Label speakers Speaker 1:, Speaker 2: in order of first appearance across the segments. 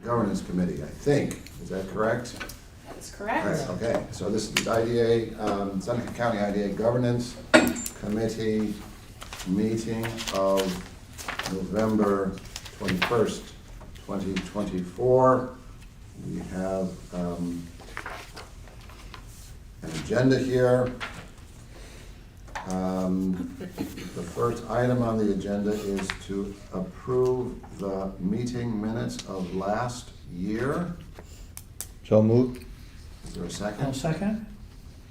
Speaker 1: Governance Committee, I think. Is that correct?
Speaker 2: That is correct.
Speaker 1: All right, okay, so this is IDA, Seneca County IDA Governance Committee meeting of November 21st, 2024. We have an agenda here. The first item on the agenda is to approve the meeting minutes of last year.
Speaker 3: So moved.
Speaker 1: Is there a
Speaker 4: I'll
Speaker 1: second?
Speaker 4: second.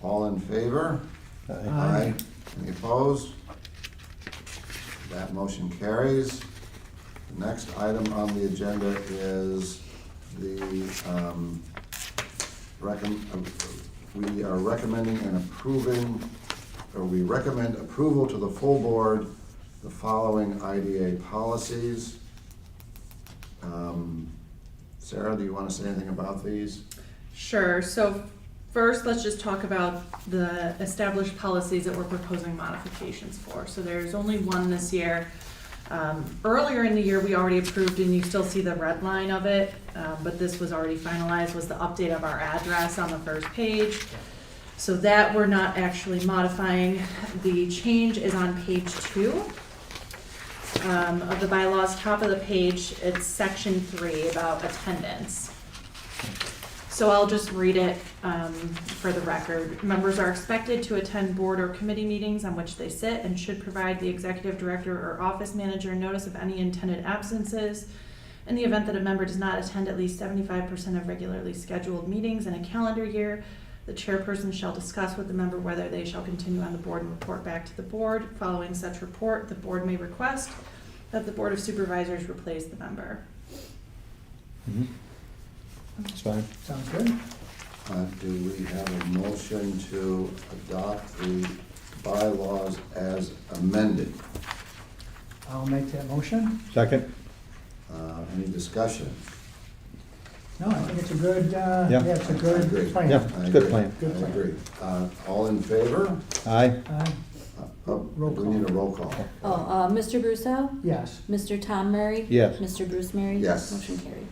Speaker 1: All in favor?
Speaker 4: Aye.
Speaker 1: Any opposed? That motion carries. The next item on the agenda is the, we are recommending and approving, or we recommend approval to the full board, the following IDA policies. Sarah, do you want to say anything about these?
Speaker 2: Sure. So first, let's just talk about the established policies that we're proposing modifications for. So there's only one this year. Earlier in the year, we already approved, and you still see the red line of it, but this was already finalized, was the update of our address on the first page. So that we're not actually modifying. The change is on page 2 of the bylaws, top of the page. It's section 3 about attendance. So I'll just read it for the record. Members are expected to attend board or committee meetings on which they sit and should provide the executive director or office manager notice of any intended absences. In the event that a member does not attend at least 75% of regularly scheduled meetings in a calendar year, the chairperson shall discuss with the member whether they shall continue on the board and report back to the board. Following such report, the board may request that the Board of Supervisors replace the member.
Speaker 3: That's fine.
Speaker 4: Sounds good.
Speaker 1: Do we have a motion to adopt the bylaws as amended?
Speaker 4: I'll make that motion.
Speaker 3: Second?
Speaker 1: Any discussion?
Speaker 4: No, I think it's a good,
Speaker 3: Yeah.
Speaker 4: it's a
Speaker 1: I
Speaker 4: good
Speaker 1: agree.
Speaker 4: plan.
Speaker 3: Yeah, it's a good plan.
Speaker 4: Good
Speaker 1: I
Speaker 4: plan.
Speaker 1: agree. All in favor?
Speaker 3: Aye.
Speaker 4: Roll
Speaker 1: We need a roll call.
Speaker 5: Mr. Brusso?
Speaker 4: Yes.
Speaker 5: Mr. Tom Murray?
Speaker 3: Yes.
Speaker 5: Mr. Bruce Murray?
Speaker 1: Yes.
Speaker 5: Motion carried.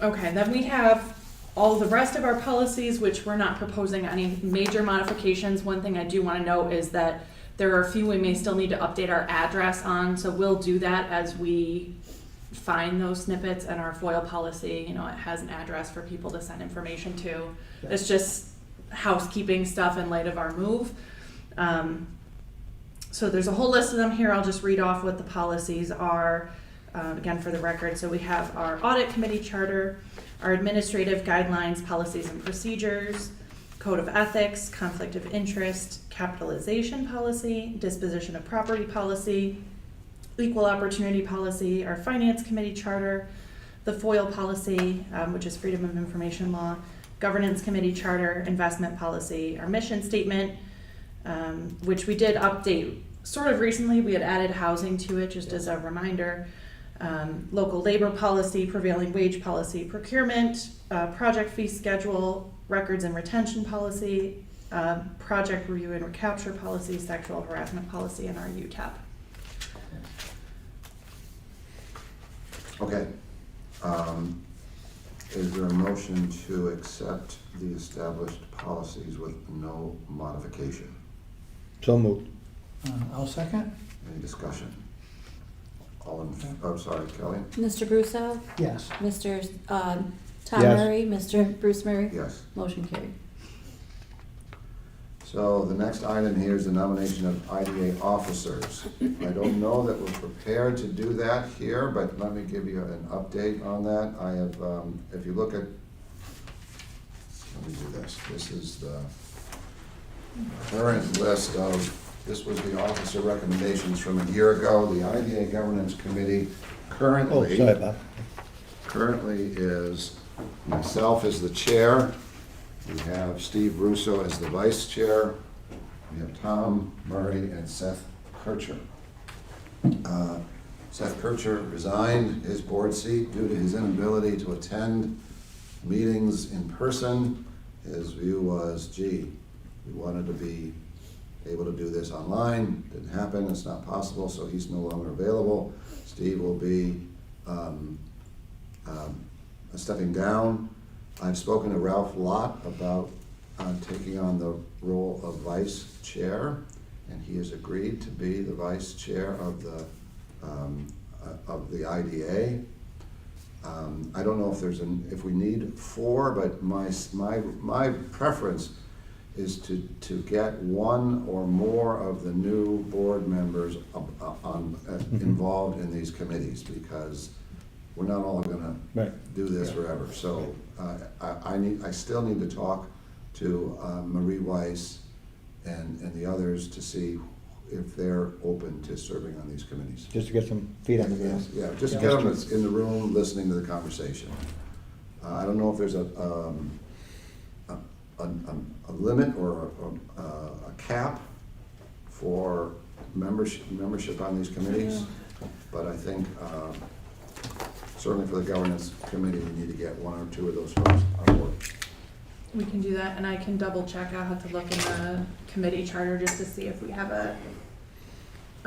Speaker 2: Okay, then we have all the rest of our policies, which we're not proposing any major modifications. One thing I do want to note is that there are a few we may still need to update our address on, so we'll do that as we find those snippets. And our FOIL policy, you know, it has an address for people to send information to. It's just housekeeping stuff in light of our move. So there's a whole list of them here. I'll just read off what the policies are. Again, for the record, so we have our audit committee charter, our administrative guidelines, policies and procedures, code of ethics, conflict of interest, capitalization policy, disposition of property policy, equal opportunity policy, our finance committee charter, the FOIL policy, which is freedom of information law, governance committee charter, investment policy, our mission statement, which we did update sort of recently. We had added housing to it just as a reminder. Local labor policy, prevailing wage policy, procurement, project fee schedule, records and retention policy, project review and recapture policy, sexual harassment policy, and our UTEP.
Speaker 1: Okay. Is there a motion to accept the established policies with no modification?
Speaker 3: So moved.
Speaker 4: I'll second.
Speaker 1: Any discussion? I'm sorry, Kelly?
Speaker 5: Mr. Brusso?
Speaker 4: Yes.
Speaker 5: Mr. Tom
Speaker 3: Yes.
Speaker 5: Murray? Mr. Bruce Murray?
Speaker 1: Yes.
Speaker 5: Motion carried.
Speaker 1: So the next item here is the nomination of IDA officers. I don't know that we're prepared to do that here, but let me give you an update on that. I have, if you look at, let me do this. This is the current list of, this was the officer recommendations from a year ago. The IDA Governance Committee
Speaker 3: Oh,
Speaker 1: currently
Speaker 3: sorry, Bob.
Speaker 1: is myself as the chair. We have Steve Russo as the vice chair. We have Tom Murray and Seth Kircher. Seth Kircher resigned his board seat due to his inability to attend meetings in person. His view was, gee, we wanted to be able to do this online. Didn't happen, it's not possible, so he's no longer available. Steve will be stepping down. I've spoken to Ralph Lott about taking on the role of vice chair, and he has agreed to be the vice chair of the IDA. I don't know if we need 4, but my preference is to get one or more of the new board members involved in these committees, because we're not all gonna
Speaker 3: Right.
Speaker 1: do this forever. So I still need to talk to Marie Weiss and the others to see if they're open to serving on these committees.
Speaker 3: Just to get some feet on the ground.
Speaker 1: Yeah, just get them in the room listening to the conversation. I don't know if there's a limit or a cap for membership on these committees, but I think certainly for the governance committee, we need to get 1 or 2 of those folks on board.
Speaker 2: We can do that, and I can double check. I'll have to look in the committee charter just to see if we have a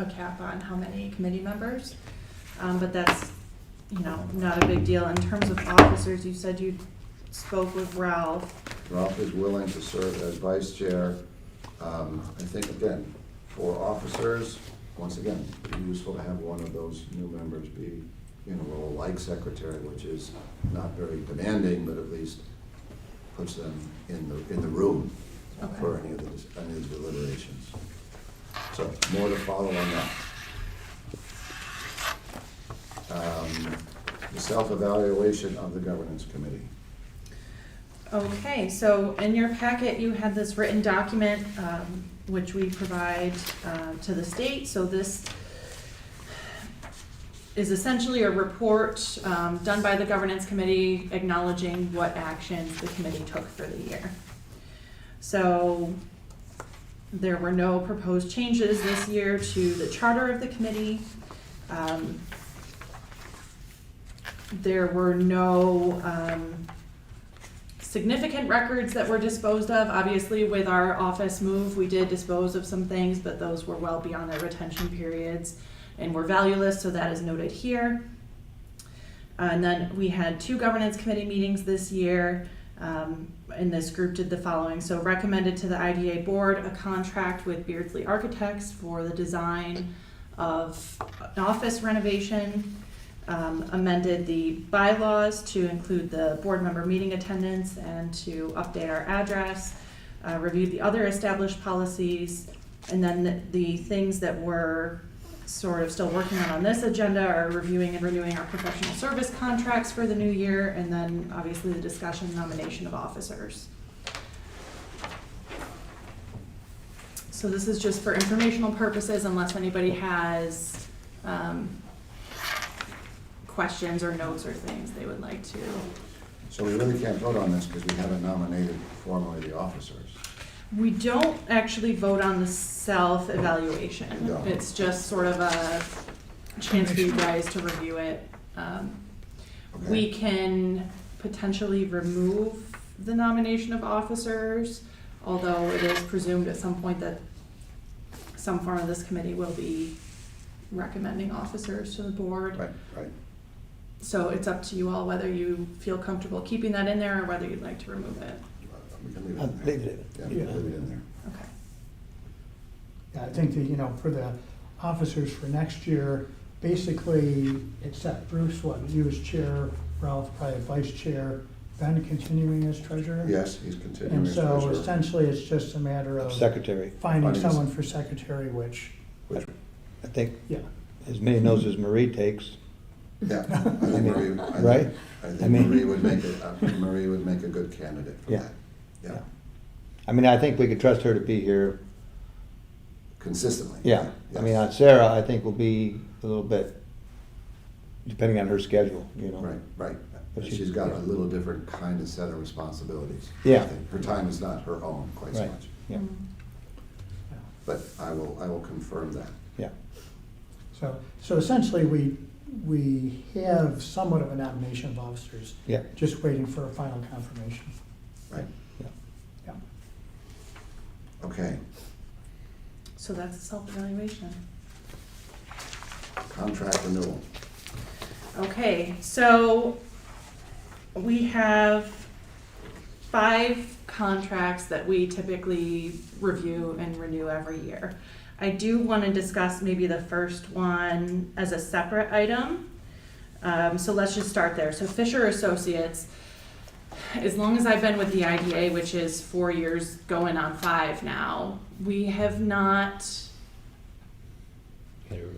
Speaker 2: cap on how many committee members. But that's, not a big deal. In terms of officers, you said you spoke with Ralph.
Speaker 1: Ralph is willing to serve as vice chair. I think, again, for officers, once again, it'd be useful to have one of those new members be in a role like secretary, which is not very demanding, but at least puts them in the room for any of the deliberations. So more to follow on that. The self-evaluation of the governance committee.
Speaker 2: Okay, so in your packet, you had this written document, which we provide to the state. So this is essentially a report done by the governance committee acknowledging what actions the committee took for the year. So there were no proposed changes this year to the charter of the committee. There were no significant records that were disposed of. Obviously, with our office move, we did dispose of some things, but those were well beyond their retention periods and were valueless, so that is noted here. And then we had 2 governance committee meetings this year, and this group did the following. So recommended to the IDA board a contract with Beardsley Architects for the design of an office renovation, amended the bylaws to include the board member meeting attendance and to update our address, reviewed the other established policies, and then the things that we're sort of still working on this agenda are reviewing and renewing our professional service contracts for the new year, and then obviously the discussion and nomination of officers. So this is just for informational purposes, unless anybody has questions or notes or things they would like to.
Speaker 1: So we really can't vote on this because we haven't nominated formally the officers.
Speaker 2: We don't actually vote on the self-evaluation.
Speaker 1: No.
Speaker 2: It's just sort of a chance for you guys to review it. We can potentially remove the nomination of officers, although it is presumed at some point that some form of this committee will be recommending officers to the board.
Speaker 1: Right, right.
Speaker 2: So it's up to you all whether you feel comfortable keeping that in there or whether you'd like to remove it.
Speaker 1: We can leave it
Speaker 3: I'll
Speaker 1: in there.
Speaker 3: leave it.
Speaker 1: Yeah, we can leave it in there.
Speaker 2: Okay.
Speaker 4: Yeah, I think that, for the officers for next year, basically, except Bruce, you as chair, Ralph probably vice chair, Ben continuing as treasurer?
Speaker 1: Yes, he's continuing
Speaker 4: And
Speaker 1: as
Speaker 4: so
Speaker 1: treasurer.
Speaker 4: essentially, it's just a matter of
Speaker 3: Secretary.
Speaker 4: finding
Speaker 1: Finding
Speaker 4: someone for secretary, which,
Speaker 3: I think
Speaker 4: yeah.
Speaker 3: as many notes as Marie takes.
Speaker 1: Yeah, I think Marie,
Speaker 3: Right?
Speaker 1: I
Speaker 3: I
Speaker 1: think
Speaker 3: mean-
Speaker 1: Marie would make a good candidate for
Speaker 3: Yeah.
Speaker 1: that. Yeah,
Speaker 3: I mean, I think we could trust her to be here.
Speaker 1: consistently.
Speaker 3: Yeah. I mean,
Speaker 1: Yes.
Speaker 3: on Sarah, I think will be a little bit, depending on her schedule,
Speaker 1: Right, right.
Speaker 3: But
Speaker 1: And
Speaker 3: she-
Speaker 1: she's got a little different kind of set of responsibilities.
Speaker 3: Yeah.
Speaker 1: I think. Her time is not her own quite so
Speaker 3: Right.
Speaker 1: much.
Speaker 3: Yeah.
Speaker 1: But I will confirm that.
Speaker 3: Yeah.
Speaker 4: So essentially, we have somewhat of a nomination of officers,
Speaker 3: Yeah.
Speaker 4: just waiting for a final confirmation.
Speaker 1: Right.
Speaker 3: Yeah.
Speaker 4: Yeah.
Speaker 1: Okay.
Speaker 2: So that's a self-evaluation.
Speaker 1: Contract renewal.
Speaker 2: Okay, so we have 5 contracts that we typically review and renew every year. I do want to discuss maybe the first one as a separate item. So let's just start there. So Fisher Associates, as long as I've been with the IDA, which is 4 years going on 5 now, we have not,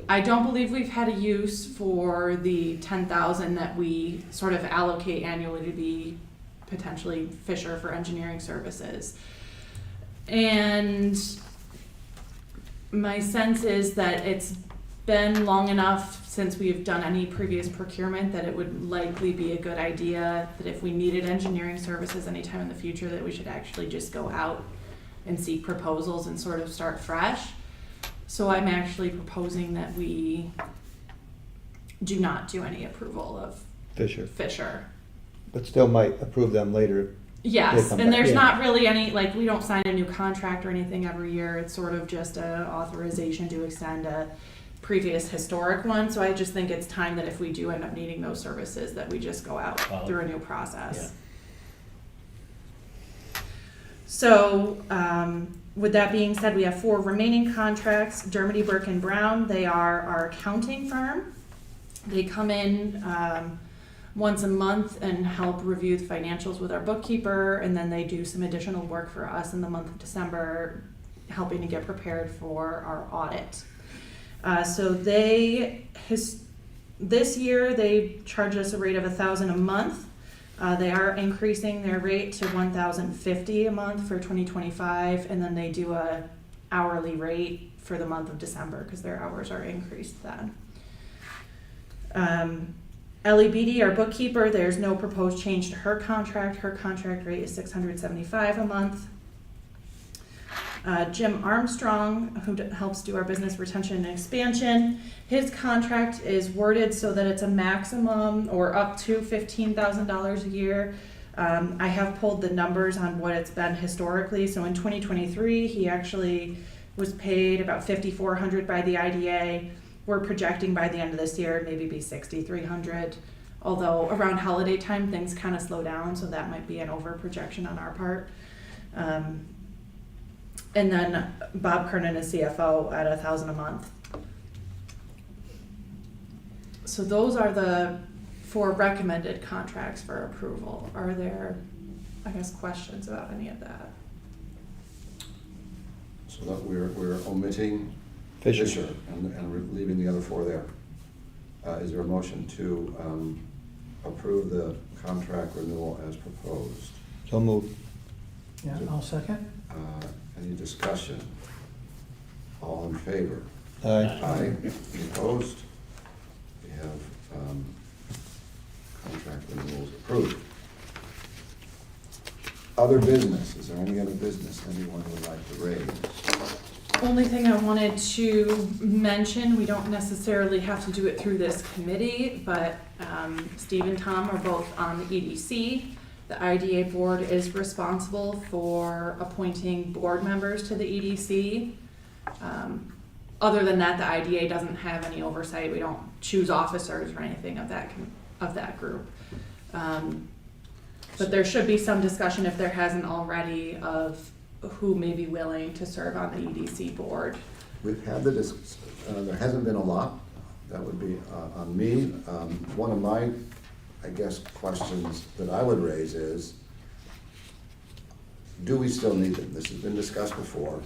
Speaker 2: I don't believe we've had a use for the 10,000 that we sort of allocate annually to be potentially Fisher for engineering services. And my sense is that it's been long enough since we've done any previous procurement that it would likely be a good idea that if we needed engineering services anytime in the future, that we should actually just go out and seek proposals and sort of start fresh. So I'm actually proposing that we do not do any approval of Fisher.
Speaker 3: But still might approve them later.
Speaker 2: Yes,
Speaker 3: They come
Speaker 2: and
Speaker 3: back.
Speaker 2: there's
Speaker 3: Yeah.
Speaker 2: not really any, like, we don't sign a new contract or anything every year. It's sort of just a authorization to extend a previous historic one. So I just think it's time that if we do end up needing those services, that we just go out through a new process. So, with that being said, we have 4 remaining contracts. Dermody, Burke and Brown, they are our accounting firm. They come in once a month and help review the financials with our bookkeeper, and then they do some additional work for us in the month of December, helping to get prepared for our audit. So this year they charge us a rate of $1,000 a month. They are increasing their rate to $1,050 a month for 2025, and then they do a hourly rate for the month of December because their hours are increased then. Ellie Beatty, our bookkeeper, there's no proposed change to her contract. Her contract rate is $675 a month. Jim Armstrong, who helps do our business retention and expansion, his contract is worded so that it's a maximum or up to $15,000 a year. I have pulled the numbers on what it's been historically. So in 2023, he actually was paid about $5,400 by the IDA. We're projecting by the end of this year maybe be $6,300. Although around holiday time things kind of slow down, so that might be an over projection on our part. And then Bob Kernan is CFO at $1,000 a month. So those are the 4 recommended contracts for approval. Are there, I guess, questions about any of that?
Speaker 1: So that we're omitting
Speaker 3: Fisher.
Speaker 1: Fisher and we're leaving the other 4 there. Is there a motion to approve the contract renewal as proposed?
Speaker 3: So moved.
Speaker 4: Yeah, I'll second.
Speaker 1: Any discussion? All in favor?
Speaker 3: Aye.
Speaker 1: Aye. Opposed? We have contract renewals approved. Other business, is there any other business anyone would like to raise?
Speaker 2: Only thing I wanted to mention, we don't necessarily have to do it through this committee, but Steve and Tom are both on the EDC. The IDA board is responsible for appointing board members to the EDC. Other than that, the IDA doesn't have any oversight. We don't choose officers or anything of that group. But there should be some discussion, if there hasn't already, of who may be willing to serve on the EDC board.
Speaker 1: We've had there hasn't been a lot. That would be on me. One of my, I guess, questions that I would raise is, do we still need them? This has been discussed before,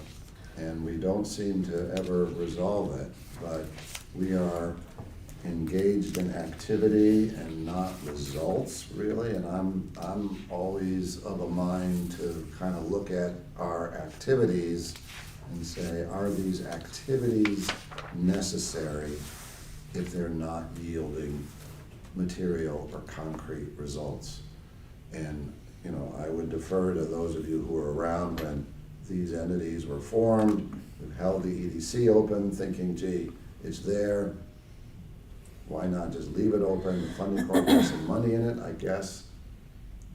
Speaker 1: and we don't seem to ever resolve it, but we are engaged in activity and not results, really, and I'm always of a mind to kind of look at our activities and say, are these activities necessary if they're not yielding material or concrete results? And, you know, I would defer to those of you who were around when these entities were formed, who held the EDC open, thinking, gee, it's there, why not just leave it open? The funding corp has some money in it, I guess.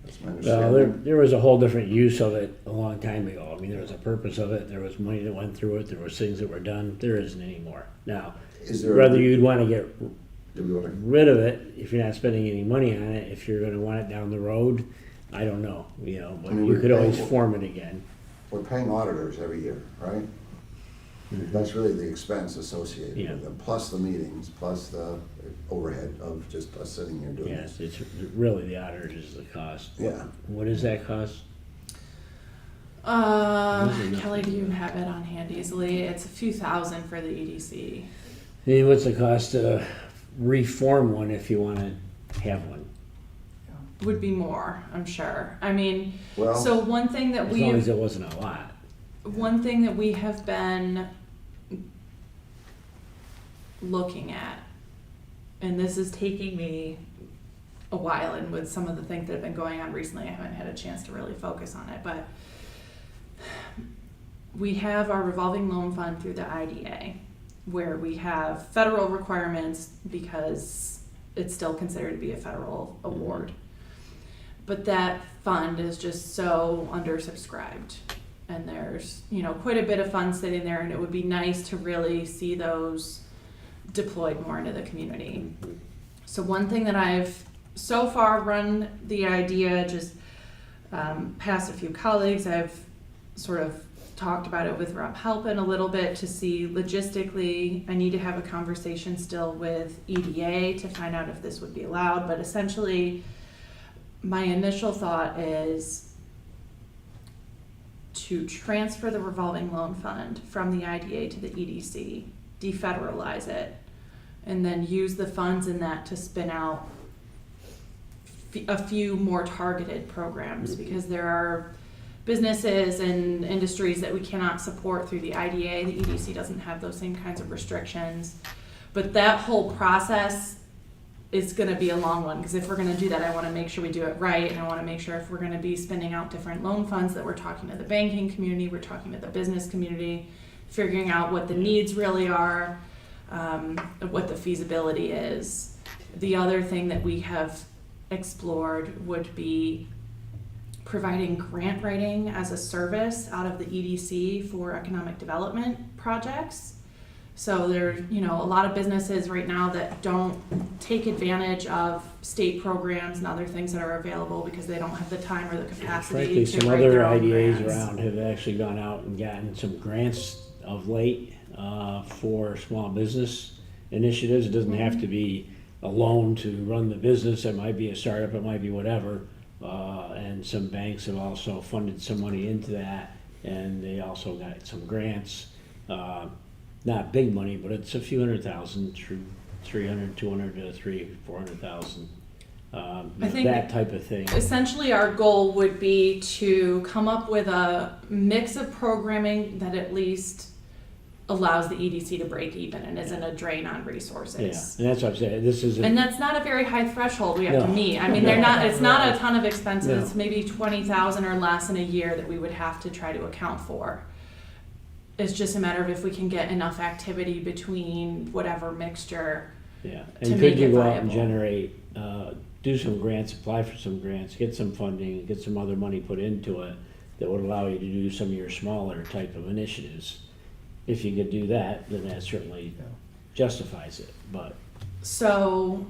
Speaker 1: That's my
Speaker 6: Well,
Speaker 1: understanding.
Speaker 6: there was a whole different use of it a long time ago. I mean, there was a purpose of it, there was money that went through it, there was things that were done, there isn't anymore. Now,
Speaker 1: Is there
Speaker 6: whether you'd want to get
Speaker 1: Do we wanna,
Speaker 6: rid of it if you're not spending any money on it. If you're gonna want it down the road, I don't know, you know, but
Speaker 1: I mean,
Speaker 6: you
Speaker 1: we're
Speaker 6: could always
Speaker 1: paying-
Speaker 6: form it again.
Speaker 1: we're paying auditors every year, right? That's really the expense associated
Speaker 6: Yeah.
Speaker 1: with them, plus the meetings, plus the overhead of just us sitting here doing
Speaker 6: Yes,
Speaker 1: this.
Speaker 6: it's really the auditors is the cost.
Speaker 1: Yeah.
Speaker 6: What does that cost?
Speaker 2: Kelly, do you have it on hand easily? It's a few thousand for the EDC.
Speaker 6: And what's the cost to reform one if you wanna have one?
Speaker 2: Would be more, I'm sure. I mean,
Speaker 1: Well,
Speaker 2: so one thing that
Speaker 6: As long as
Speaker 2: we,
Speaker 6: it wasn't a lot.
Speaker 2: one thing that we have been looking at, and this is taking me a while, and with some of the things that have been going on recently, I haven't had a chance to really focus on it, but we have our revolving loan fund through the IDA, where we have federal requirements because it's still considered to be a federal award. But that fund is just so undersubscribed. And there's, you know, quite a bit of funds sitting there, and it would be nice to really see those deployed more into the community. So one thing that I've so far run the idea, just past a few colleagues, I've sort of talked about it with Rob Halpin a little bit to see logistically, I need to have a conversation still with EDA to find out if this would be allowed, but essentially my initial thought is to transfer the revolving loan fund from the IDA to the EDC, defederalize it, and then use the funds in that to spin out a few more targeted programs, because there are businesses and industries that we cannot support through the IDA. The EDC doesn't have those same kinds of restrictions. But that whole process is going to be a long one, because if we're going to do that, I want to make sure we do it right, and I want to make sure if we're going to be spinning out different loan funds that we're talking to the banking community, we're talking to the business community, figuring out what the needs really are, what the feasibility is. The other thing that we have explored would be providing grant writing as a service out of the EDC for economic development projects. So there's, you know, a lot of businesses right now that don't take advantage of state programs and other things that are available because they don't have the time or the capacity
Speaker 6: Frankly,
Speaker 2: to
Speaker 6: some
Speaker 2: write
Speaker 6: other
Speaker 2: their own
Speaker 6: IDAs
Speaker 2: grants.
Speaker 6: around have actually gone out and gotten some grants of late for small business initiatives. It doesn't have to be a loan to run the business. It might be a startup, it might be whatever. And some banks have also funded some money into that, and they also got some grants. Not big money, but it's a few $100,000 through 300, 200 to 400,000.
Speaker 2: I think
Speaker 6: that type of thing.
Speaker 2: Essentially, our goal would be to come up with a mix of programming that at least allows the EDC to break even and isn't a drain on
Speaker 6: Yeah,
Speaker 2: resources.
Speaker 6: and that's what I'm saying. This is
Speaker 2: And that's not a very high threshold we have to
Speaker 6: No.
Speaker 2: meet. I mean, they're not, it's not a ton of expenses,
Speaker 6: No.
Speaker 2: it's maybe 20,000 or less in a year that we would have to try to account for. It's just a matter of if we can get enough activity between whatever mixture.
Speaker 6: Yeah,
Speaker 2: to
Speaker 6: and
Speaker 2: make
Speaker 6: could you
Speaker 2: it
Speaker 6: go out and
Speaker 2: viable.
Speaker 6: generate, do some grants, apply for some grants, get some funding, get some other money put into it that would allow you to do some of your smaller type of initiatives? If you could do that, then that certainly justifies it, but
Speaker 2: So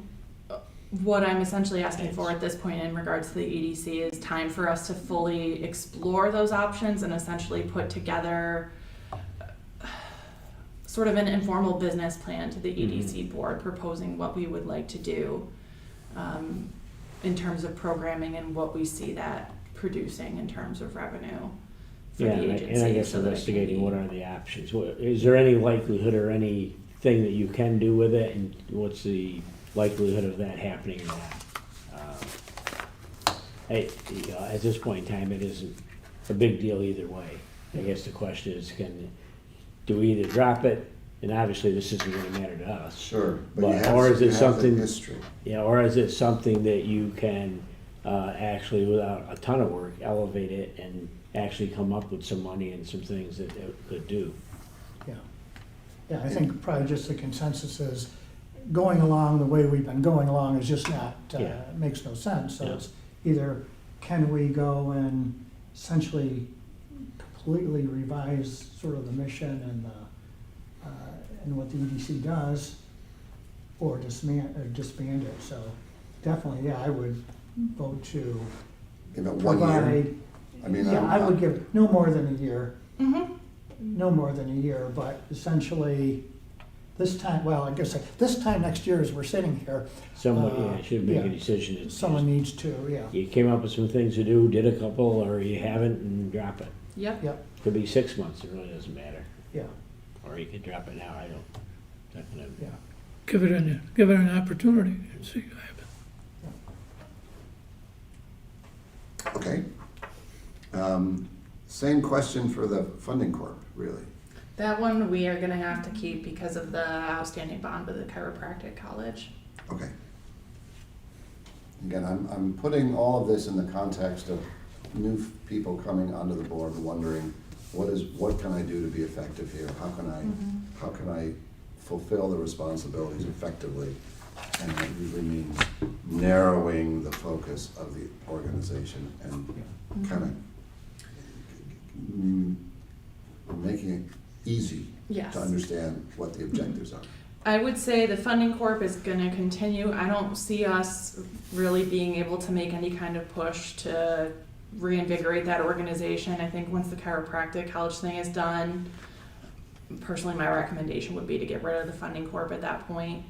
Speaker 2: what I'm essentially asking for at this point in regards to the EDC is time for us to fully explore those options and essentially put together sort of an informal business plan to the EDC board proposing what we would like to do in terms of programming and what we see that producing in terms of revenue for
Speaker 6: yeah,
Speaker 2: the
Speaker 6: and
Speaker 2: agency.
Speaker 6: I guess
Speaker 2: so that it can
Speaker 6: investigating
Speaker 2: be-
Speaker 6: what are the options. Is there any likelihood or anything that you can do with it, and what's the likelihood of that happening or not? Hey, you know, at this point in time, it isn't a big deal either way. I guess the question is, do we either drop it, and obviously this isn't gonna matter to us.
Speaker 1: sure, but
Speaker 6: But-
Speaker 1: you have,
Speaker 6: or is it
Speaker 1: you have the
Speaker 6: something-
Speaker 1: history.
Speaker 6: Yeah, or is it something that you can actually, without a ton of work, elevate it and actually come up with some money and some things that it could do?
Speaker 4: Yeah. Yeah, I think probably just the consensus is going along the way we've been going along is just not,
Speaker 6: Yeah.
Speaker 4: makes no sense. So
Speaker 6: Yeah.
Speaker 4: it's either can we go and essentially completely revise sort of the mission and the, and what the EDC does, or disband it, so definitely, yeah, I would vote to
Speaker 1: Give it 1 year?
Speaker 4: provide.
Speaker 1: I mean,
Speaker 4: Yeah, I would give no more than a year,
Speaker 2: Mm-hmm.
Speaker 4: no more than a year, but essentially, this time, well, I guess, this time next year as we're sitting here,
Speaker 6: Someone, yeah, should make a
Speaker 4: yeah.
Speaker 6: decision. It's
Speaker 4: someone
Speaker 6: just-
Speaker 4: needs to, yeah,
Speaker 6: You came up with some things to do, did a couple, or you haven't, and drop it.
Speaker 2: Yep.
Speaker 4: yeah,
Speaker 6: Could be 6 months, it really doesn't matter.
Speaker 4: yeah,
Speaker 6: Or you could drop it now, I don't, not gonna,
Speaker 4: yeah.
Speaker 7: Give it an opportunity and see what happens.
Speaker 1: Okay. Same question for the funding corp, really.
Speaker 2: That one we are gonna have to keep because of the outstanding bond with the chiropractic college.
Speaker 1: Okay. Again, I'm putting all of this in the context of new people coming onto the board and wondering, what can I do to be effective here? How can I fulfill the responsibilities effectively? And that usually means narrowing the focus of the organization and kind of making it easy
Speaker 2: Yes.
Speaker 1: to understand what the objectives are.
Speaker 2: I would say the funding corp is gonna continue. I don't see us really being able to make any kind of push to reinvigorate that organization. I think once the chiropractic college thing is done, personally, my recommendation would be to get rid of the funding corp at that point.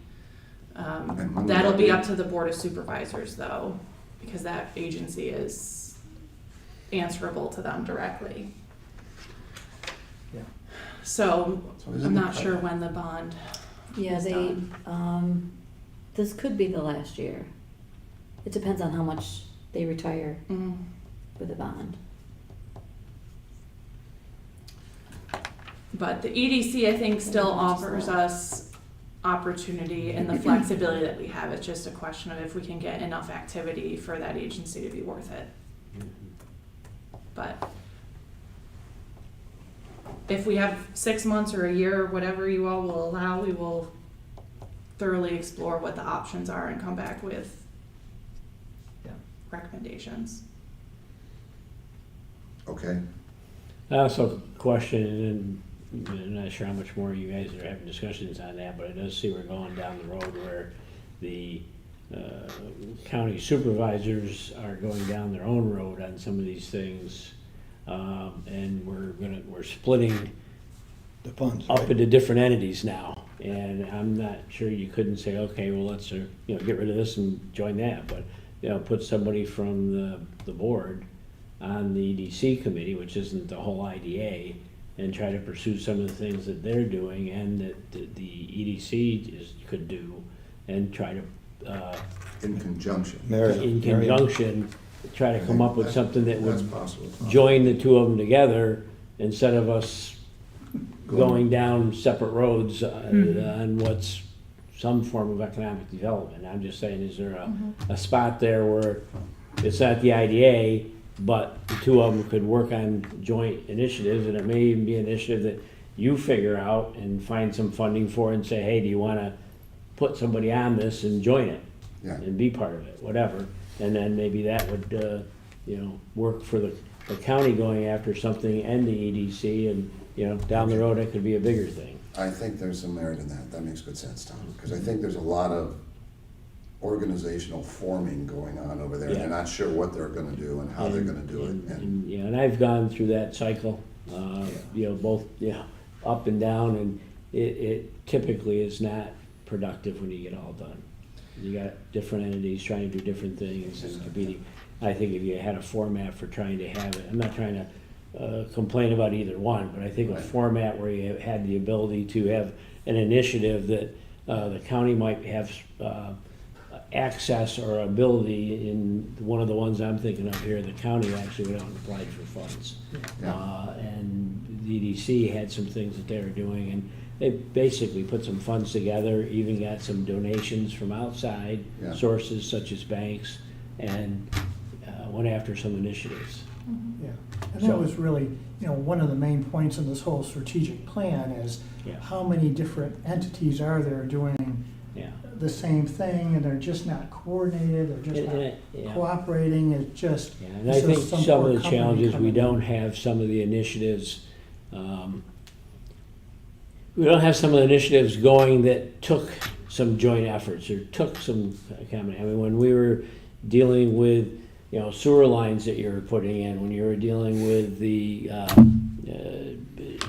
Speaker 1: And when would
Speaker 2: That'll
Speaker 1: that
Speaker 2: be
Speaker 1: be?
Speaker 2: up to the board of supervisors though, because that agency is answerable to them directly.
Speaker 4: Yeah.
Speaker 2: So
Speaker 1: So isn't
Speaker 2: I'm
Speaker 1: the
Speaker 2: not
Speaker 1: cut-
Speaker 2: sure when the bond
Speaker 5: Yeah,
Speaker 2: is
Speaker 5: they,
Speaker 2: done.
Speaker 5: this could be the last year. It depends on how much they retire
Speaker 2: Mm.
Speaker 5: with the bond.
Speaker 2: But the EDC, I think, still offers us opportunity and the flexibility that we have. It's just a question of if we can get enough activity for that agency to be worth it. But if we have 6 months or a year, whatever you all will allow, we will thoroughly explore what the options are and come back with
Speaker 4: Yeah.
Speaker 2: recommendations.
Speaker 1: Okay,
Speaker 6: I also question, and I'm not sure how much more you guys are having discussions on that, but I does see we're going down the road where the county supervisors are going down their own road on some of these things. And we're splitting
Speaker 3: The funds,
Speaker 6: up
Speaker 3: right?
Speaker 6: into different entities now. And I'm not sure you couldn't say, okay, well, let's, get rid of this and join that, but, put somebody from the board on the EDC committee, which isn't the whole IDA, and try to pursue some of the things that they're doing and that the EDC could do, and try to,
Speaker 1: in conjunction.
Speaker 6: in conjunction, try to come up with something that
Speaker 1: That's
Speaker 6: would
Speaker 1: possible.
Speaker 6: join the two of them together instead of us going down separate roads on what's some form of economic development. I'm just saying, is there a spot there where it's not the IDA, but the two of them could work on joint initiatives, and it may even be an initiative that you figure out and find some funding for and say, hey, do you wanna put somebody on this and join it?
Speaker 1: Yeah.
Speaker 6: And be part of it, whatever. And then maybe that would, work for the county going after something and the EDC, and, down the road, it could be a bigger thing.
Speaker 1: I think there's some merit in that. That makes good sense, Tom, because I think there's a lot of organizational forming going on over there.
Speaker 6: Yeah.
Speaker 1: They're not sure what they're gonna do and how they're gonna do it. And
Speaker 6: And I've gone through that cycle, both, up and down, and it typically is not productive when you get all done. You got different entities trying to do different things and competing. I think if you had a format for trying to have it, I'm not trying to complain about either one, but I think a
Speaker 1: Right.
Speaker 6: format where you had the ability to have an initiative that the county might have access or ability in one of the ones I'm thinking of here, the county actually went out and applied for funds.
Speaker 1: Yeah.
Speaker 6: And the EDC had some things that they were doing, and they basically put some funds together, even got some donations from outside
Speaker 1: Yeah.
Speaker 6: sources such as banks, and went after some initiatives.
Speaker 4: Yeah, and
Speaker 6: So-
Speaker 4: that was really, one of the main points in this whole strategic plan is
Speaker 6: Yeah.
Speaker 4: how many different entities are there doing
Speaker 6: Yeah.
Speaker 4: the same thing, and they're just not coordinated, they're just
Speaker 6: And,
Speaker 4: not
Speaker 6: yeah.
Speaker 4: cooperating, it's just.
Speaker 6: Yeah, and I
Speaker 4: it's
Speaker 6: think
Speaker 4: just
Speaker 6: some
Speaker 4: poor
Speaker 6: of the
Speaker 4: company
Speaker 6: challenges, we
Speaker 4: coming in.
Speaker 6: don't have some of the initiatives, we don't have some of the initiatives going that took some joint efforts, or took some combination. I mean, when we were dealing with, sewer lines that you were putting in, when you were dealing with the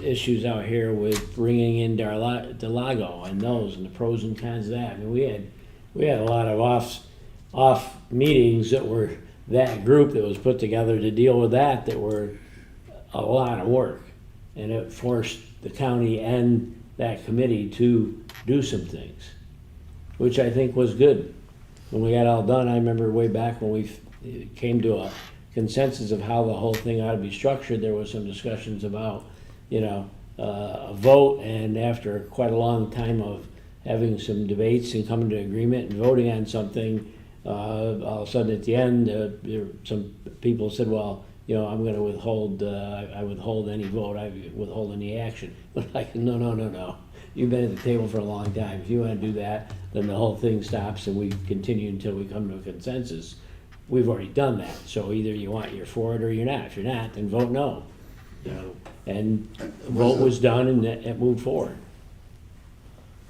Speaker 6: issues out here with bringing in Delago and those, and the pros and cons of that. I mean, we had a lot of off meetings that were that group that was put together to deal with that were a lot of work. And it forced the county and that committee to do some things, which I think was good. When we got all done, I remember way back when we came to a consensus of how the whole thing ought to be structured, there was some discussions about, a vote, and after quite a long time of having some debates and coming to agreement and voting on something, all of a sudden at the end, some people said, well, I'm going to withhold, I withhold any vote, I withhold any action. But like, no. You've been at the table for a long time. If you want to do that, then the whole thing stops and we continue until we come to a consensus. We've already done that. So either you're for it or you're not. If you're not, then vote no. And vote was done and it moved forward.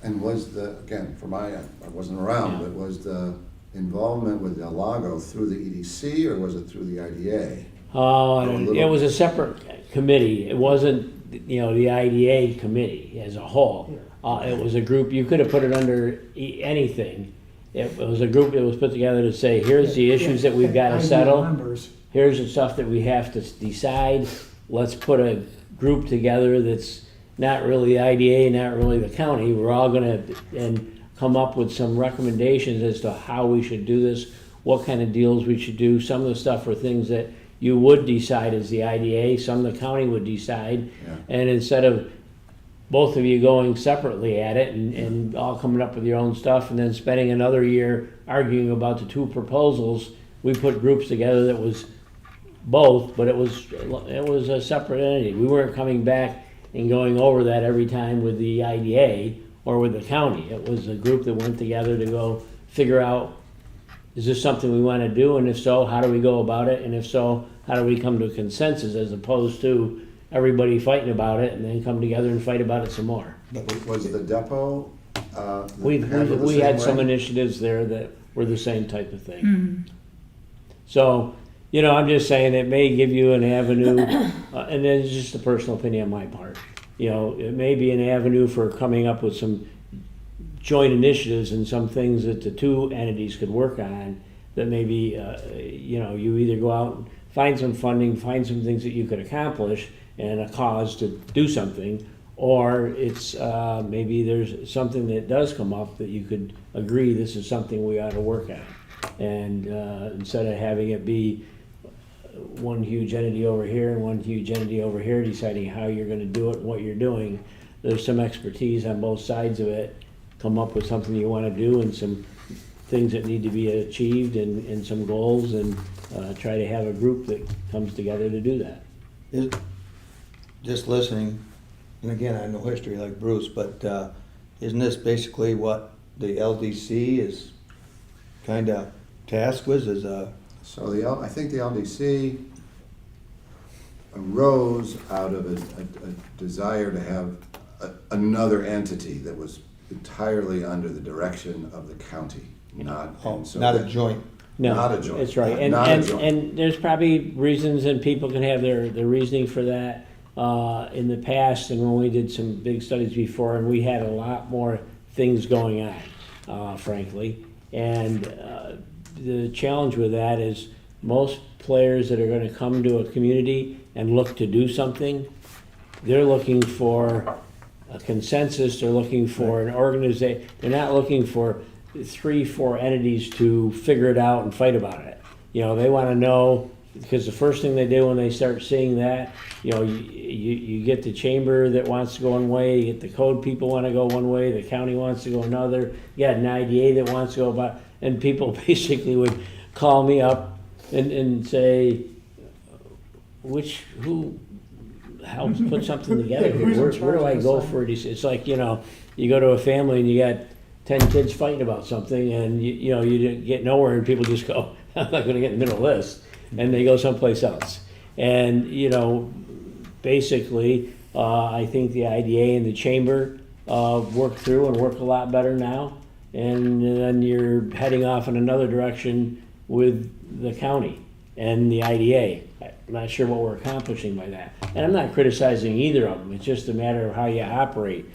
Speaker 1: And was again, from my end, I wasn't around,
Speaker 6: Yeah.
Speaker 1: but was the involvement with Delago through the EDC or was it through the IDA?
Speaker 6: It was a separate committee. It wasn't, the IDA committee as a whole. It was a group, you could have put it under anything. It was a group that was put together to say, here's the issues that we've got to
Speaker 4: IDA
Speaker 6: settle.
Speaker 4: members.
Speaker 6: Here's the stuff that we have to decide. Let's put a group together that's not really the IDA, not really the county. We're all gonna and come up with some recommendations as to how we should do this, what kind of deals we should do. Some of the stuff were things that you would decide as the IDA, some the county would decide.
Speaker 1: Yeah.
Speaker 6: And instead of both of you going separately at it and all coming up with your own stuff and then spending another year arguing about the two proposals, we put groups together that was both, but it was a separate entity. We weren't coming back and going over that every time with the IDA or with the county. It was a group that went together to go figure out, is this something we want to do? And if so, how do we go about it? And if so, how do we come to a consensus, as opposed to everybody fighting about it and then come together and fight about it some more?
Speaker 1: Was the depot?
Speaker 6: We
Speaker 1: handled the
Speaker 6: had
Speaker 1: same
Speaker 6: some
Speaker 1: way?
Speaker 6: initiatives there that were the same type of thing. So, I'm just saying it may give you an avenue, and then it's just a personal opinion on my part. It may be an avenue for coming up with some joint initiatives and some things that the two entities could work on that maybe, you either go out and find some funding, find some things that you could accomplish and a cause to do something, or it's maybe there's something that does come up that you could agree this is something we ought to work on. And instead of having it be one huge entity over here and one huge entity over here deciding how you're going to do it and what you're doing, there's some expertise on both sides of it. Come up with something you want to do and some things that need to be achieved and some goals, and try to have a group that comes together to do that.
Speaker 3: Just listening, and again, I have no history like Bruce, but isn't this basically what the LDC is kind of tasked with, is
Speaker 1: So I think the LDC arose out of a desire to have another entity that was entirely under the direction of the county, not. and so
Speaker 3: not a
Speaker 1: that-
Speaker 3: joint?
Speaker 6: No,
Speaker 1: Not a joint.
Speaker 6: that's right. And,
Speaker 1: Not a
Speaker 6: and,
Speaker 1: joint.
Speaker 6: and there's probably reasons, and people can have their reasoning for that. In the past, and when we did some big studies before, and we had a lot more things going on, frankly. And the challenge with that is most players that are going to come to a community and look to do something, they're looking for a consensus, they're looking for an organization, they're not looking for 3-4 entities to figure it out and fight about it. They want to know, because the first thing they do when they start seeing that, you get the chamber that wants to go one way, you get the code people want to go one way, the county wants to go another, you got an IDA that wants to go about, and people basically would call me up and say, who helps put something together here?
Speaker 4: Who's in
Speaker 6: Where
Speaker 4: charge
Speaker 6: do I
Speaker 4: of
Speaker 6: go
Speaker 4: this
Speaker 6: for it? It's like, you go to a family and you got 10 kids fighting about something, and you get nowhere, and people just go, I'm not going to get in the middle of this, and they go someplace else. And basically, I think the IDA and the chamber work through and work a lot better now. and then you're heading off in another direction with the county and the IDA. I'm not sure what we're accomplishing by that. And I'm not criticizing either of them, it's just a matter of how you operate.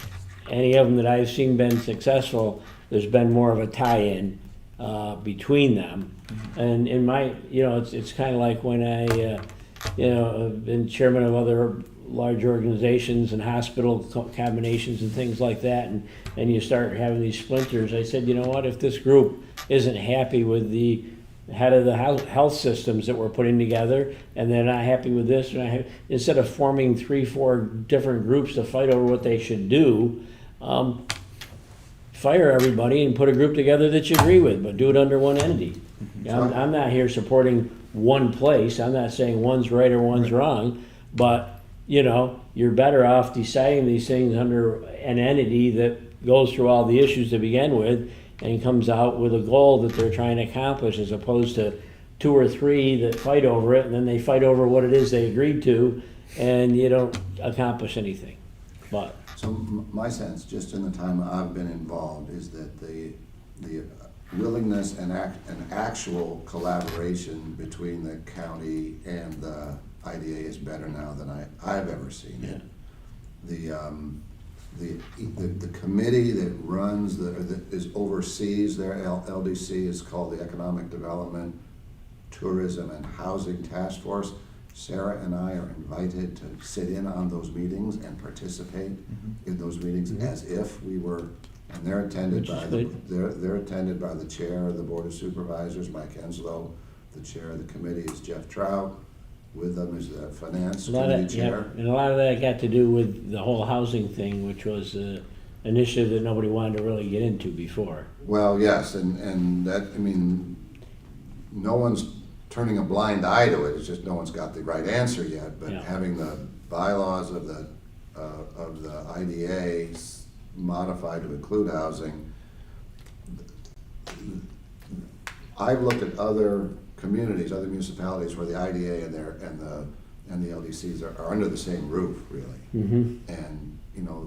Speaker 6: Any of them that I've seen been successful, there's been more of a tie-in between them. And in my, it's kind of like when I, I've been chairman of other large organizations and hospital combinations and things like that, and you start having these splinters. I said, you know what, if this group isn't happy with the head of the health systems that we're putting together, and they're not happy with this, instead of forming 3-4 different groups to fight over what they should do, fire everybody and put a group together that you agree with, but do it under one entity. I'm not here supporting one place. I'm not saying one's right or one's wrong, but you're better off deciding these things under an entity that goes through all the issues to begin with and comes out with a goal that they're trying to accomplish, as opposed to 2 or 3 that fight over it, and then they fight over what it is they agreed to, and you don't accomplish anything. But
Speaker 1: So my sense, just in the time I've been involved, is that the willingness and actual collaboration between the county and the IDA is better now than I've ever seen it. The committee that runs, that oversees their LDC is called the Economic Development, Tourism and Housing Task Force. Sarah and I are invited to sit in on those meetings and participate in those meetings as if we were, and they're attended by they're attended by the chair of the Board of Supervisors, Mike Enslow. The chair of the committee is Jeff Trout. With them is the finance committee chair.
Speaker 6: And a lot of that got to do with the whole housing thing, which was an initiative that nobody wanted to really get into before.
Speaker 1: Well, yes, and that, I mean, no one's turning a blind eye to it. It's just no one's got the right answer yet. But having the bylaws of the IDA modified to include housing, I've looked at other communities, other municipalities where the IDA and the LDCs are under the same roof, really. And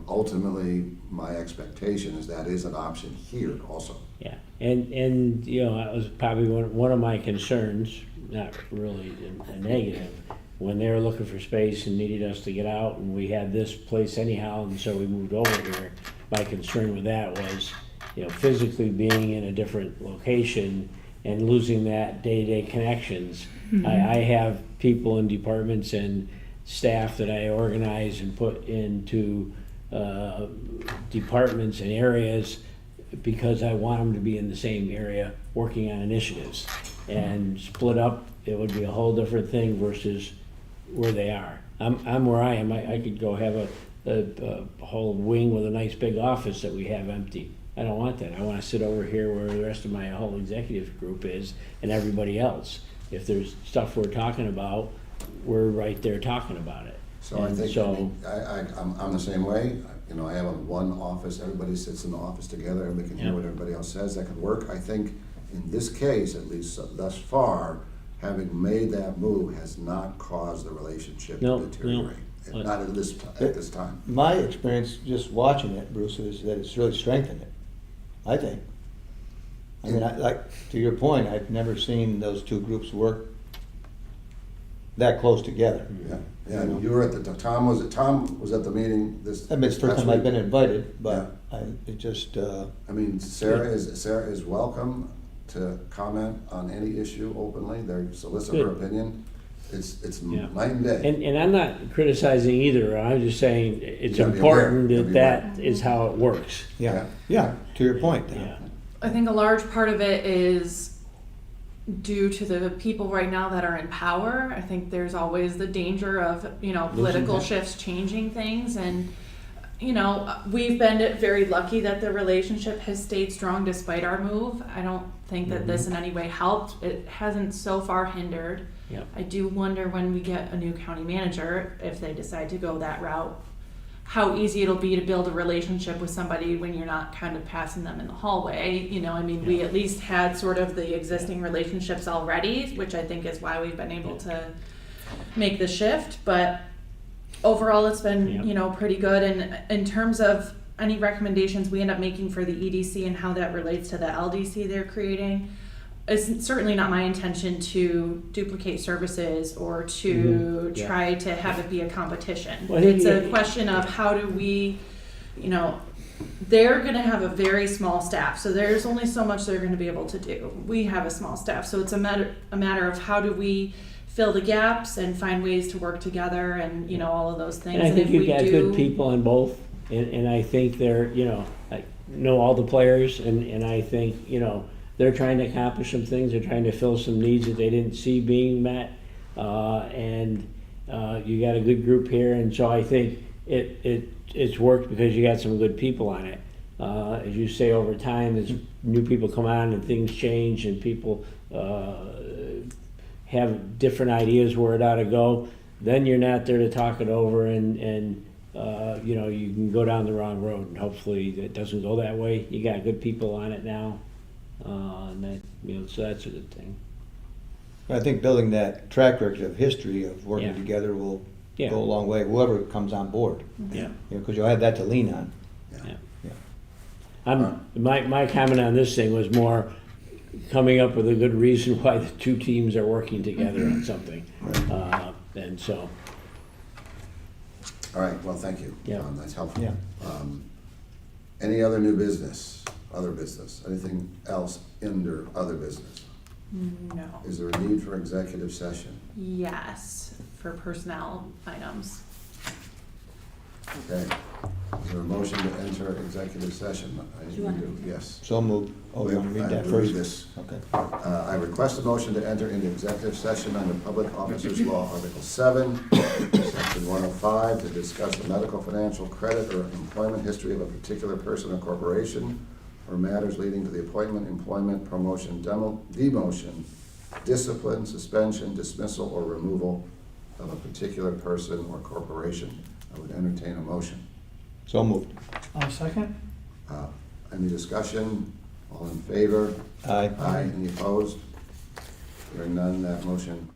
Speaker 1: ultimately, my expectation is that is an option here also.
Speaker 6: Yeah, and that was probably one of my concerns, not really a negative, when they were looking for space and needed us to get out, and we had this place anyhow, and so we moved over here. My concern with that was, physically being in a different location and losing that day-to-day connections. I have people in departments and staff that I organize and put into departments and areas because I want them to be in the same area working on initiatives. And split up, it would be a whole different thing versus where they are. I'm where I am. I could go have a whole wing with a nice big office that we have empty. I don't want that. I want to sit over here where the rest of my whole executive group is and everybody else. If there's stuff we're talking about, we're right there talking about it.
Speaker 1: So I think, I'm the same way. I have one office, everybody sits in the office together, everybody can hear what everybody else says, that can work. I think in this case, at least thus far, having made that move has not caused the relationship to deteriorate. Not at this time.
Speaker 3: My experience just watching it, Bruce, is that it's really strengthened it, I think. I mean, like, to your point, I've never seen those two groups work that close together.
Speaker 1: Yeah, you were at Tom was at the meeting this.
Speaker 3: I mean, it's the first time I've been invited, but it just.
Speaker 1: I mean, Sarah is welcome to comment on any issue openly. They solicit her opinion. It's night and day.
Speaker 6: And I'm not criticizing either. I'm just saying it's important that is how it works.
Speaker 3: Yeah. To your point.
Speaker 6: Yeah.
Speaker 2: I think a large part of it is due to the people right now that are in power. I think there's always the danger of, political shifts changing things. And, we've been very lucky that the relationship has stayed strong despite our move. I don't think that this in any way helped. It hasn't so far hindered.
Speaker 6: Yep.
Speaker 2: I do wonder when we get a new county manager, if they decide to go that route, how easy it'll be to build a relationship with somebody when you're not kind of passing them in the hallway. We at least had sort of the existing relationships already, which I think is why we've been able to make the shift. But overall, it's been, pretty good. And in terms of any recommendations we end up making for the EDC and how that relates to the LDC they're creating. It's certainly not my intention to duplicate services or to
Speaker 6: Yeah.
Speaker 2: try to have it be a competition.
Speaker 6: Well, I think
Speaker 2: It's a
Speaker 6: you-
Speaker 2: question of how do we, you know, they're gonna have a very small staff, so there's only so much they're gonna be able to do. We have a small staff, so it's a matter of how do we fill the gaps and find ways to work together and, you know, all of those things.
Speaker 6: And I think
Speaker 2: if
Speaker 6: you've
Speaker 2: we
Speaker 6: got
Speaker 2: do-
Speaker 6: good people on both, and I think they're, you know, I know all the players, and I think, you know, they're trying to accomplish some things, they're trying to fill some needs that they didn't see being met, and you got a good group here, and so I think it's worked because you got some good people on it. As you say, over time, as new people come on and things change and people have different ideas where it ought to go, then you're not there to talk it over and you know, you can go down the wrong road, and hopefully it doesn't go that way. You got good people on it now, and that, you know, so that's a good thing.
Speaker 3: I think building that track record of history of working
Speaker 6: Yeah.
Speaker 3: together will
Speaker 6: Yeah.
Speaker 3: go a long way, whoever comes on board.
Speaker 6: Yeah.
Speaker 3: You know, because you'll have that to lean on.
Speaker 6: My comment on this thing was more coming up with a good reason why the two teams are working together on something. And so,
Speaker 1: All right, well, thank you.
Speaker 6: Yeah.
Speaker 1: That's helpful.
Speaker 3: Yeah.
Speaker 1: Any other new business, other business, anything else under other business?
Speaker 2: No.
Speaker 1: Is there a need for executive session?
Speaker 2: Yes, for personnel items.
Speaker 1: Okay. Is there a motion to enter executive session?
Speaker 5: you want
Speaker 1: do, yes.
Speaker 3: So moved. Oh, you want to read that
Speaker 1: I will read
Speaker 3: first?
Speaker 1: this.
Speaker 3: Okay.
Speaker 1: I request a motion to enter into executive session under Public Officers Law, Article 7, Section 105, to discuss the medical, financial, credit, or employment history of a particular person or corporation, or matters leading to the appointment, employment, promotion, demotion, discipline, suspension, dismissal, or removal of a particular person or corporation. I would entertain a motion.
Speaker 3: So moved.
Speaker 4: Second?
Speaker 1: Any discussion? All in favor?
Speaker 3: Aye.
Speaker 1: Aye. Any opposed? Hearing none, that motion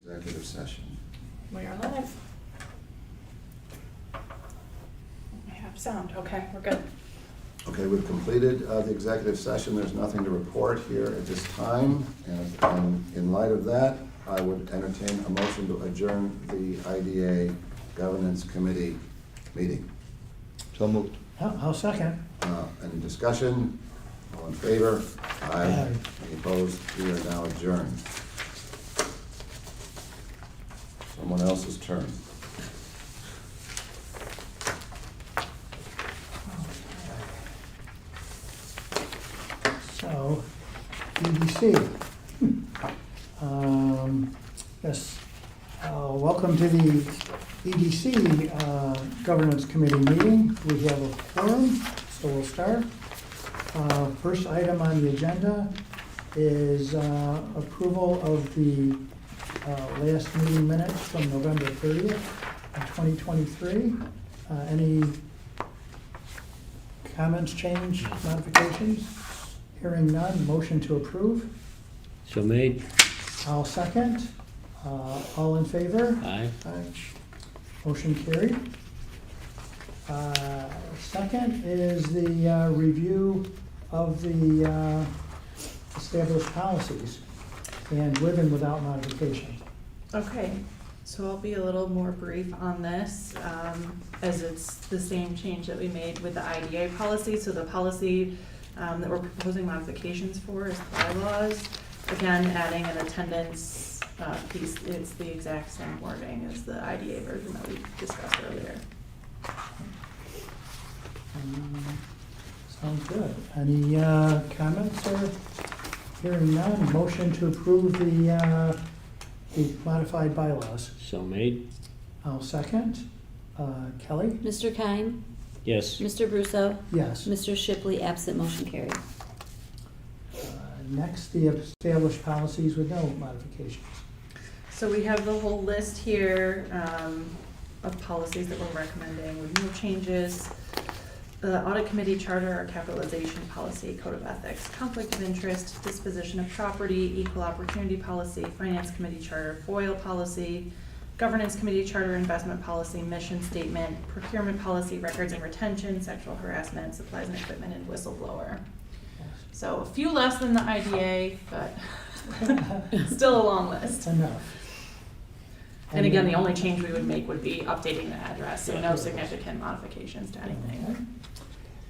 Speaker 1: Executive session.
Speaker 2: We are live. We have sound, okay, we're good.
Speaker 1: Okay, we've completed the executive session. There's nothing to report here at this time. And in light of that, I would entertain a motion to adjourn the IDA Governance Committee meeting.
Speaker 3: So moved.
Speaker 4: I'll second.
Speaker 1: Any discussion? All in favor? Aye.
Speaker 4: Aye.
Speaker 1: Any opposed? We are now adjourned. Someone else's turn.
Speaker 4: So, EDC. Yes, welcome to the EDC Governance Committee meeting. We have a forum, so we'll start. First item on the agenda is approval of the last meeting minutes from November 30th, 2023. Any comments, change, modifications? Hearing none, motion to approve.
Speaker 6: So made.
Speaker 4: I'll second. All in favor?
Speaker 6: Aye.
Speaker 4: Aye. Motion carried. Second is the review of the established policies and with and without modification.
Speaker 2: Okay, so I'll be a little more brief on this, as it's the same change that we made with the IDA policy. So the policy that we're proposing modifications for is bylaws. Again, adding an attendance piece, it's the exact same wording as the IDA version that we discussed earlier.
Speaker 4: Sounds good. Any comments or hearing none? Motion to approve the modified bylaws.
Speaker 6: So made.
Speaker 4: I'll second. Kelly?
Speaker 5: Mr. Kime?
Speaker 6: Yes.
Speaker 5: Mr. Brusso?
Speaker 4: Yes.
Speaker 5: Mr. Shipley, absent, motion carried.
Speaker 4: Next, the established policies with no modifications.
Speaker 2: So we have the whole list here of policies that we're recommending with no changes. The audit committee charter or capitalization policy, code of ethics, conflict of interest, disposition of property, equal opportunity policy, finance committee charter, FOIL policy, governance committee charter, investment policy, mission statement, procurement policy, records and retention, sexual harassment, supplies and equipment, and whistleblower. So a few less than the IDA, but still a long list.
Speaker 4: Enough.
Speaker 2: And again, the only change we would make would be updating the address, so no significant modifications to anything.
Speaker 4: Okay.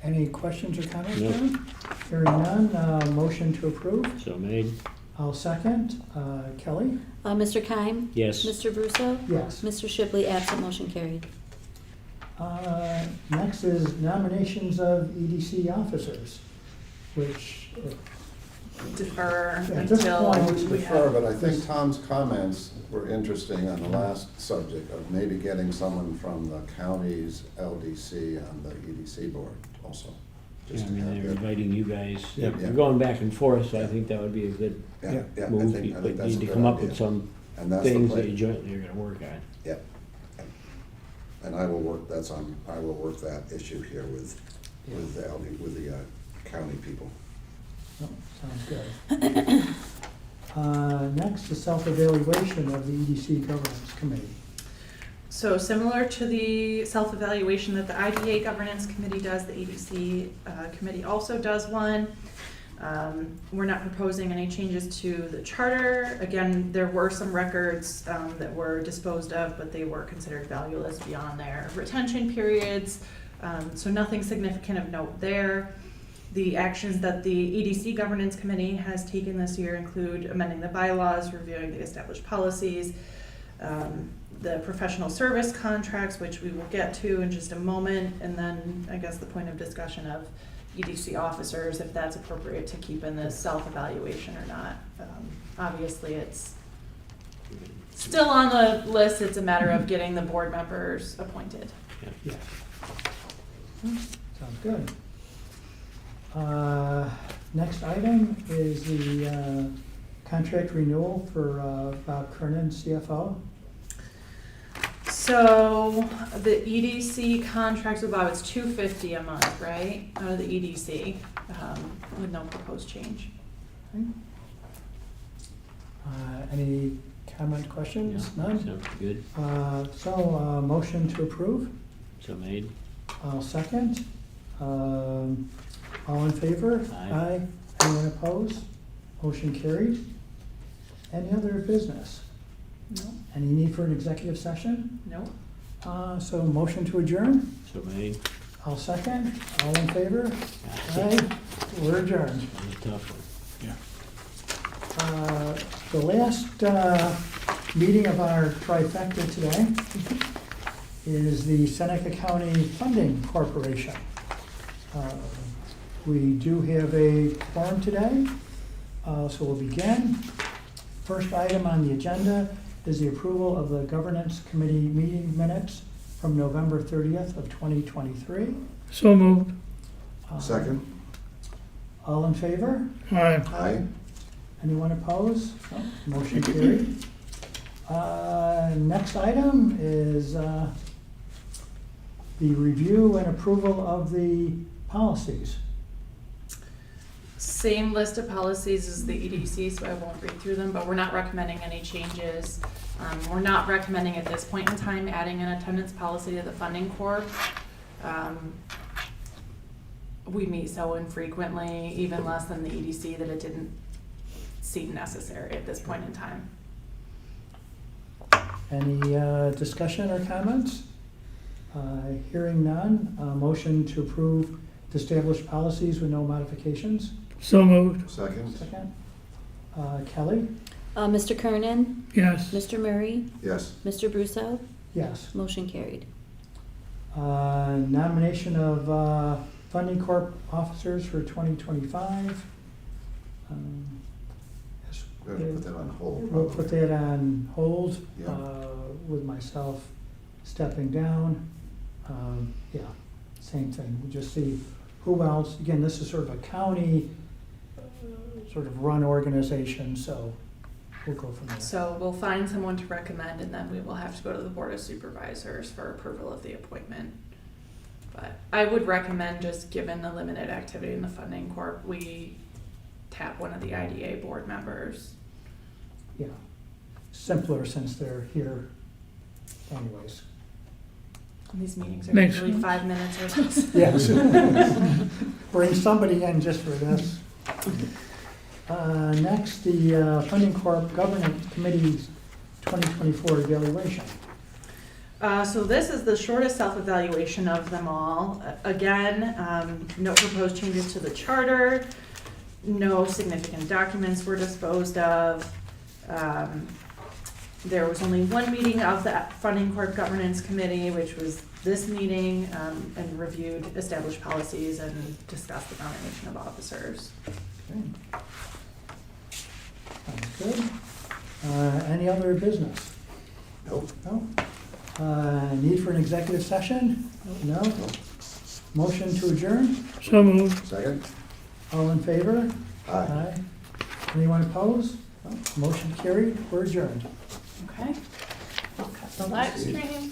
Speaker 4: Any questions or comments,
Speaker 6: No.
Speaker 4: John? Hearing none, motion to approve.
Speaker 6: So made.
Speaker 4: I'll second. Kelly?
Speaker 5: Mr. Kime?
Speaker 6: Yes.
Speaker 5: Mr. Brusso?
Speaker 4: Yes.
Speaker 5: Mr. Shipley, absent, motion carried.
Speaker 4: Next is nominations of EDC officers, which,
Speaker 2: Defer
Speaker 4: At this
Speaker 2: until
Speaker 4: point,
Speaker 2: we
Speaker 1: Defer,
Speaker 2: have.
Speaker 1: but I think Tom's comments were interesting on the last subject of maybe getting someone from the county's LDC and the EDC board also.
Speaker 6: Yeah,
Speaker 1: Just
Speaker 6: I
Speaker 1: to
Speaker 6: mean,
Speaker 1: have
Speaker 6: they're
Speaker 1: it.
Speaker 6: inviting you guys.
Speaker 3: Yeah.
Speaker 6: We're going back and forth, so I think that would be a good
Speaker 1: Yeah, yeah, I
Speaker 6: move.
Speaker 1: think
Speaker 6: But
Speaker 1: that's
Speaker 6: you
Speaker 1: a
Speaker 6: need to
Speaker 1: good
Speaker 6: come up
Speaker 1: idea.
Speaker 6: with some
Speaker 1: And that's the
Speaker 6: things
Speaker 1: plan.
Speaker 6: that you jointly are gonna work on.
Speaker 1: Yeah. And I will work, I will work that issue here with the county people.
Speaker 4: oh, sounds good. Next, the self-evaluation of the EDC Governance Committee.
Speaker 2: So similar to the self-evaluation that the IDA Governance Committee does, the EDC Committee also does one. We're not proposing any changes to the charter. Again, there were some records that were disposed of, but they were considered valueless beyond their retention periods. So nothing significant of note there. The actions that the EDC Governance Committee has taken this year include amending the bylaws, reviewing the established policies, the professional service contracts, which we will get to in just a moment, and then I guess the point of discussion of EDC officers, if that's appropriate to keep in the self-evaluation or not. Obviously, it's still on the list, it's a matter of getting the board members appointed.
Speaker 4: Yes. Sounds good. Next item is the contract renewal for Bob Kernan, CFO.
Speaker 2: So the EDC contracts with Bob, it's $250 a month, right? Out of the EDC, with no proposed change.
Speaker 4: Any Comment, questions?
Speaker 6: Yeah,
Speaker 4: None?
Speaker 6: sounds good.
Speaker 4: Motion to approve?
Speaker 6: So made.
Speaker 4: I'll second. All in favor?
Speaker 6: Aye.
Speaker 4: Anyone opposed? Motion carried. Any other business?
Speaker 2: No,
Speaker 4: Any need for an executive session?
Speaker 2: no.
Speaker 4: Motion to adjourn?
Speaker 6: So made.
Speaker 4: I'll second. All in favor? Aye. We're adjourned.
Speaker 6: That was a tough one.
Speaker 4: The last meeting of our trifecta today is the Seneca County Funding Corporation. We do have a quorum today, so we'll begin. First item on the agenda is the approval of the Governance Committee meeting minutes from November 30th of 2023.
Speaker 7: So moved.
Speaker 1: Second?
Speaker 4: All in favor?
Speaker 7: Aye.
Speaker 1: Aye.
Speaker 4: Anyone opposed? No. Motion carried. Next item is the review and approval of the policies.
Speaker 2: Same list of policies as the EDC, so I won't read through them, but we're not recommending any changes. We're not recommending at this point in time adding an attendance policy to the funding corp. We meet so infrequently, even less than the EDC, that it didn't seem necessary at this point in time.
Speaker 4: Any discussion or comments? Hearing none, motion to approve the established policies with no modifications.
Speaker 7: So moved.
Speaker 1: Second?
Speaker 4: Second. Kelly?
Speaker 5: Mr. Kernan,
Speaker 7: Yes.
Speaker 5: Mr. Murray,
Speaker 1: Yes.
Speaker 5: Mr. Brusso,
Speaker 4: Yes.
Speaker 5: motion carried.
Speaker 4: Nomination of Funding Corp officers for 2025. Yes,
Speaker 1: We're gonna put that on hold.
Speaker 4: We'll put
Speaker 1: probably.
Speaker 4: that on hold,
Speaker 1: Yeah.
Speaker 4: with myself stepping down. Yeah, same thing, we'll just see who else. Again, this is sort of a county, sort of run organization, so we'll go from there.
Speaker 2: So we'll find someone to recommend, and then we will have to go to the Board of Supervisors for approval of the appointment. But I would recommend, just given the limited activity in the funding corp, we tap one of the IDA board members.
Speaker 4: Yeah, simpler since they're here anyways.
Speaker 2: These meetings are
Speaker 7: Makes
Speaker 2: usually
Speaker 7: sense.
Speaker 2: 5 minutes or less.
Speaker 4: Yes. Bring somebody in just for this. Next, the Funding Corp Governance Committee's 2024 evaluation.
Speaker 2: So this is the shortest self-evaluation of them all. Again, no proposed changes to the charter, no significant documents were disposed of. There was only one meeting of the Funding Corp Governance Committee, which was this meeting, and reviewed established policies and discussed the nomination of officers.
Speaker 4: Okay. Sounds good. Any other business?
Speaker 1: Nope.
Speaker 4: No? Need for an executive session? No? Motion to adjourn?
Speaker 7: So moved.
Speaker 1: Second?
Speaker 4: All in favor?
Speaker 1: Aye.
Speaker 4: Anyone opposed? No? Motion carried, we're adjourned.
Speaker 2: Okay. I'll cut the live stream.